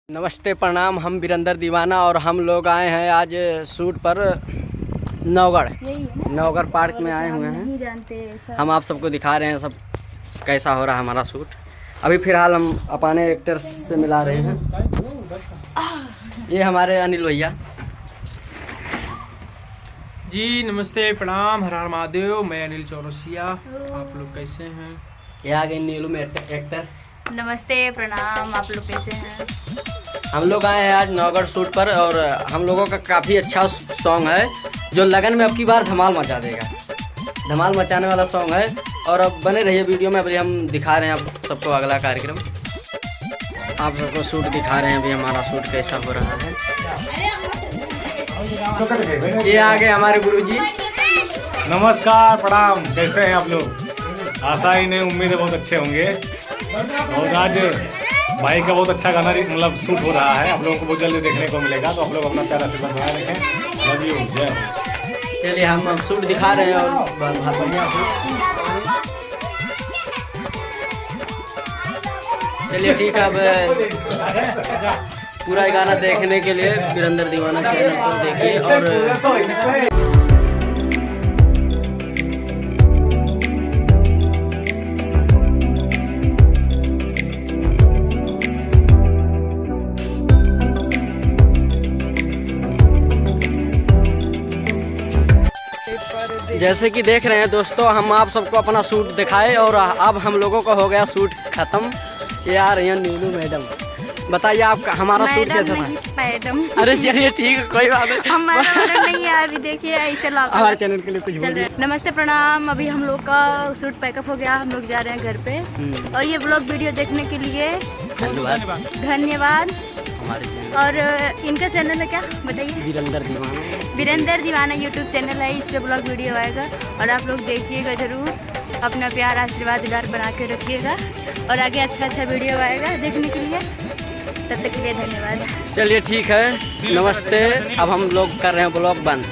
नमस्ते प्रणाम। हम वीरेंद्र दीवाना और हम लोग आए हैं आज शूट पर नौगढ़ पार्क में आए हुए हैं। हम आप सबको दिखा रहे हैं सब कैसा हो रहा है हमारा शूट। अभी फिलहाल हम अपने एक्टर्स से मिला रहे हैं। ये हमारे अनिल भैया जी। नमस्ते प्रणाम, हर हर महादेव। मैं अनिल चौरसिया। आप लोग कैसे हैं? ये आ गए नीलू में एक्टर्स। नमस्ते प्रणाम, आप लोग कैसे हैं? हम लोग आए हैं आज नौगढ़ शूट पर और हम लोगों का काफ़ी अच्छा सॉन्ग है जो लगन में अब की बार धमाल मचा देगा। धमाल मचाने वाला सॉन्ग है और अब बने रहिए वीडियो में। अभी हम दिखा रहे हैं आप सबको अगला कार्यक्रम। आप सबको शूट दिखा रहे हैं अभी हमारा शूट कैसा हो रहा है। ये आगे हमारे गुरुजी। नमस्कार प्रणाम, कैसे हैं आप लोग? आशा ही नहीं, उम्मीद है बहुत अच्छे होंगे। और आज भाई का बहुत अच्छा गाना मतलब शूट हो रहा है, आप लोगों को बहुत जल्दी देखने को मिलेगा। तो आप लोग अपना प्यारा से बनाए रखें। लव यू, जय। चलिए हम अब शूट दिखा रहे हैं और बढ़िया चलिए ठीक है। अब पूरा गाना देखने के लिए वीरेंद्र दीवाना चैनल को देखिए। और जैसे कि देख रहे हैं दोस्तों, हम आप सबको अपना सूट दिखाए और अब हम लोगों का हो गया सूट खत्म। ये आ रही है नीलू मैडम। बताइए आपका हमारा सूट कैसा था? मैडम, अरे चलिए ठीक है, कोई बात नहीं। हमारा नहीं है, अभी देखिए ऐसे हमारे चैनल के लिए कुछ बोलिए। नमस्ते प्रणाम। अभी हम लोग का सूट पैकअप हो गया, हम लोग जा रहे हैं घर पे। और ये ब्लॉग वीडियो देखने के लिए धन्यवाद। और इनका चैनल है क्या बताइए? वीरेंद्र दीवाना यूट्यूब चैनल है, इस पे ब्लॉग वीडियो आएगा और आप लोग देखिएगा ज़रूर। अपना प्यार आशीर्वाद इधर बना के रखिएगा और आगे अच्छा वीडियो आएगा देखने के लिए। तब तक के लिए धन्यवाद। चलिए ठीक है, नमस्ते। अब हम लोग कर रहे हैं ब्लॉग बंद।